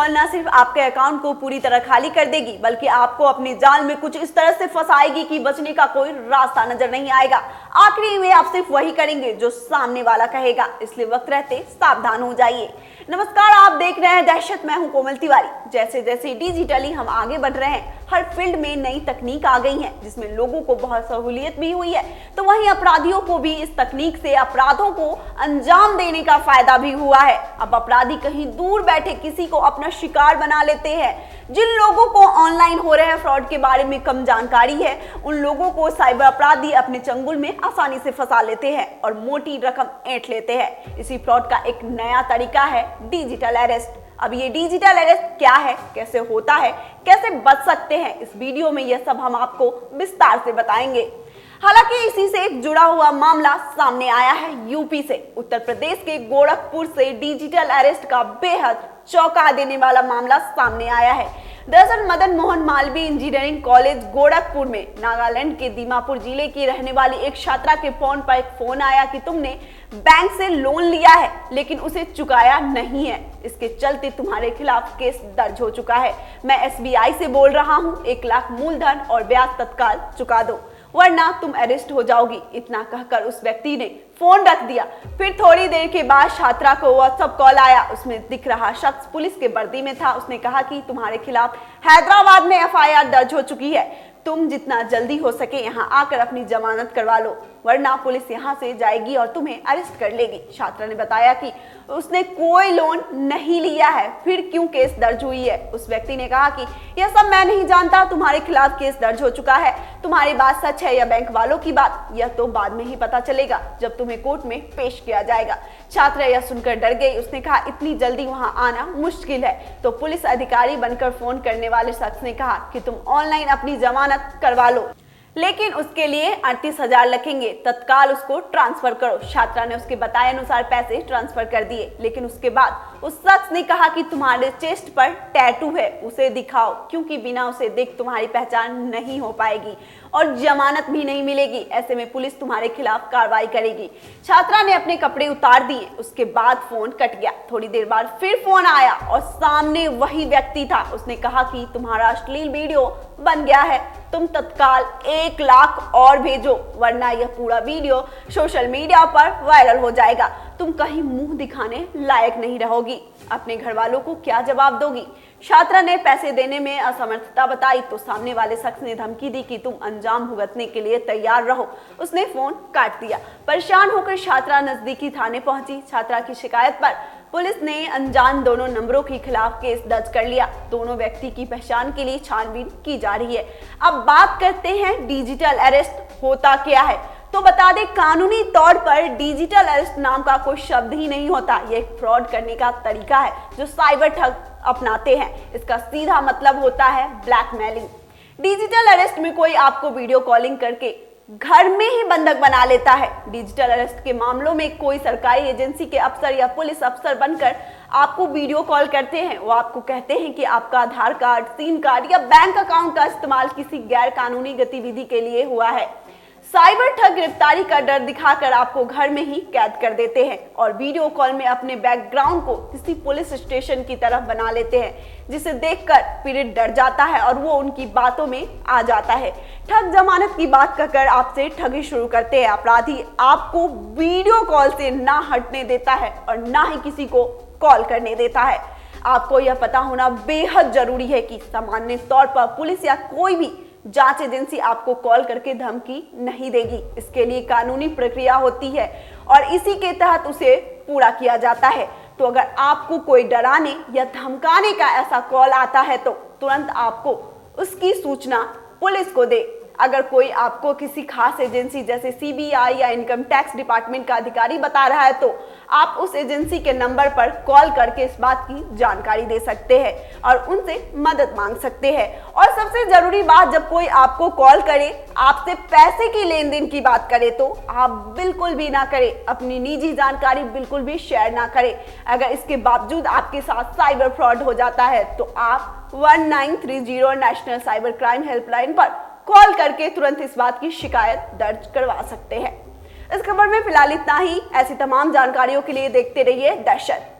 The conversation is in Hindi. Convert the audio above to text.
कॉल न सिर्फ आपके अकाउंट को पूरी तरह खाली कर देगी बल्कि आपको अपने जाल में कुछ इस तरह से फंसाएगी कि बचने का कोई रास्ता नजर नहीं आएगा। आखिरी में आप सिर्फ वही करेंगे जो सामने वाला कहेगा, इसलिए वक्त रहते सावधान हो जाइए। नमस्कार, आप देख रहे हैं दहशत। मैं हूं कोमल तिवारी। जैसे जैसे डिजिटली हम आगे बढ़ रहे हैं, हर फील्ड में नई तकनीक आ गई है जिसमें लोगों को बहुत सहूलियत भी हुई है, तो वहीं अपराधियों को भी इस तकनीक से अपराधों को अंजाम देने का फायदा भी हुआ है। अब अपराधी कहीं दूर बैठे किसी को अपना शिकार बना लेते हैं। जिन लोगों को ऑनलाइन हो रहे फ्रॉड के बारे में कम जानकारी है, उन लोगों को साइबर अपराधी अपने चंगुल में आसानी से फंसा लेते हैं और मोटी रकम ऐंठ लेते हैं। इसी फ्रॉड का एक नया तरीका है डिजिटल अरेस्ट। अब ये डिजिटल अरेस्ट क्या है, कैसे होता है, कैसे बच सकते हैं, इस वीडियो में यह सब हम आपको विस्तार से बताएंगे। हालांकि इसी से एक जुड़ा हुआ मामला सामने आया है यूपी से। उत्तर प्रदेश के गोरखपुर से डिजिटल अरेस्ट का बेहद चौंका देने वाला मामला सामने आया है। दरअसल मदन मोहन मालवीय इंजीनियरिंग कॉलेज गोरखपुर में नागालैंड के दीमापुर जिले की रहने वाली एक छात्रा के फोन पर एक फोन आया कि तुमने बैंक से लोन लिया है लेकिन उसे चुकाया नहीं है, इसके चलते तुम्हारे खिलाफ केस दर्ज हो चुका है। मैं SBI से बोल रहा हूँ, 1 लाख मूलधन और ब्याज तत्काल चुका दो वरना तुम अरेस्ट हो जाओगी। इतना कहकर उस व्यक्ति ने फोन रख दिया। फिर थोड़ी देर के बाद छात्रा को व्हाट्सएप कॉल आया। उसमें दिख रहा शख्स पुलिस के वर्दी में था। उसने कहा कि तुम्हारे खिलाफ हैदराबाद में FIR दर्ज हो चुकी है, तुम जितना जल्दी हो सके यहाँ आकर अपनी जमानत करवा लो वरना पुलिस यहाँ से जाएगी और तुम्हें अरेस्ट कर लेगी। छात्रा ने बताया कि उसने कोई लोन नहीं लिया है, फिर क्यों केस दर्ज हुई है। उस व्यक्ति ने कहा कि यह सब मैं नहीं जानता, तुम्हारे खिलाफ केस दर्ज हो चुका है। तुम्हारी बात सच है या बैंक वालों की बात, यह तो बाद में ही पता चलेगा जब तुम्हें कोर्ट में पेश किया जाएगा। छात्रा यह सुनकर डर गई। उसने कहा इतनी जल्दी वहाँ आना मुश्किल है। तो पुलिस अधिकारी बनकर फोन करने वाले शख्स ने कहा कि तुम ऑनलाइन अपनी जमानत करवा लो लेकिन उसके लिए 38,000 लगेंगे, तत्काल उसको ट्रांसफर करो। छात्रा ने उसके बताए अनुसार पैसे ट्रांसफर कर दिए, लेकिन उसके बाद उस शख्स ने कहा कि तुम्हारे चेस्ट पर टैटू है, उसे दिखाओ, क्योंकि बिना उसे देख तुम्हारी पहचान नहीं हो पाएगी और जमानत भी नहीं मिलेगी। ऐसे में पुलिस तुम्हारे खिलाफ कार्रवाई करेगी। छात्रा ने अपने कपड़े उतार दिए। उसके बाद फोन कट गया। थोड़ी देर बाद फिर फोन आया और सामने वही व्यक्ति था। उसने कहा कि तुम्हारा अश्लील वीडियो बन गया है, तुम तत्काल 1 लाख और भेजो वरना यह पूरा वीडियो सोशल मीडिया पर वायरल हो जाएगा। तुम कहीं मुंह दिखाने लायक नहीं रहोगी। अपने घर वालों को क्या जवाब दोगी। छात्रा ने पैसे देने में असमर्थता बताई तो सामने वाले शख्स ने धमकी दी कि तुम अंजाम भुगतने के लिए तैयार रहो। उसने फोन काट दिया। परेशान होकर छात्रा नजदीकी थाने पहुंची। छात्रा की शिकायत पर पुलिस ने अनजान दोनों नंबरों के खिलाफ केस दर्ज कर लिया। दोनों व्यक्ति की पहचान के लिए छानबीन की जा रही है। अब बात करते हैं डिजिटल अरेस्ट होता क्या है। तो बता दें, कानूनी तौर पर डिजिटल अरेस्ट नाम का कोई शब्द ही नहीं होता। यह एक फ्रॉड करने का तरीका है जो साइबर ठग अपनाते हैं। इसका सीधा मतलब होता है ब्लैकमेलिंग। डिजिटल अरेस्ट में कोई आपको वीडियो कॉलिंग करके घर में ही बंधक बना लेता है। डिजिटल अरेस्ट के मामलों में कोई सरकारी एजेंसी के अफसर या पुलिस अफसर बनकर आपको वीडियो कॉल करते हैं। वो आपको कहते हैं कि आपका आधार कार्ड, सिम कार्ड या बैंक अकाउंट का इस्तेमाल किसी गैर कानूनी गतिविधि के लिए हुआ है। साइबर ठग गिरफ्तारी का डर दिखाकर आपको घर में ही कैद कर देते हैं और वीडियो कॉल में अपने बैकग्राउंड को किसी पुलिस स्टेशन की तरह बना लेते हैं, जिसे देखकर पीड़ित डर जाता है और वो उनकी बातों में आ जाता है। ठग जमानत की बात कहकर आपसे ठगी शुरू करते हैं। अपराधी आपको वीडियो कॉल से ना हटने देता है और ना ही किसी को कॉल करने देता है। आपको यह पता होना बेहद जरूरी है कि सामान्य तौर पर पुलिस या कोई भी जांच एजेंसी आपको कॉल करके धमकी नहीं देगी। इसके लिए कानूनी प्रक्रिया होती है और इसी के तहत उसे पूरा किया जाता है। तो अगर आपको कोई डराने या धमकाने का ऐसा कॉल आता है तो तुरंत आपको उसकी सूचना पुलिस को दे। अगर कोई आपको किसी खास एजेंसी जैसे CBI या इनकम टैक्स डिपार्टमेंट का अधिकारी बता रहा है तो आप उस एजेंसी के नंबर पर कॉल करके इस बात की जानकारी दे सकते हैं और उनसे मदद मांग सकते हैं। और सबसे जरूरी बात, जब कोई आपको कॉल करे, आपसे पैसे की लेन देन की बात करे तो आप बिल्कुल भी ना करें। अपनी निजी जानकारी बिल्कुल भी शेयर ना करें। अगर इसके बावजूद आपके साथ साइबर फ्रॉड हो जाता है तो आप 1930 नेशनल साइबर क्राइम हेल्पलाइन पर कॉल करके तुरंत इस बात की शिकायत दर्ज करवा सकते हैं। इस खबर में फिलहाल इतना ही। ऐसी तमाम जानकारियों के लिए देखते रहिए दहशत।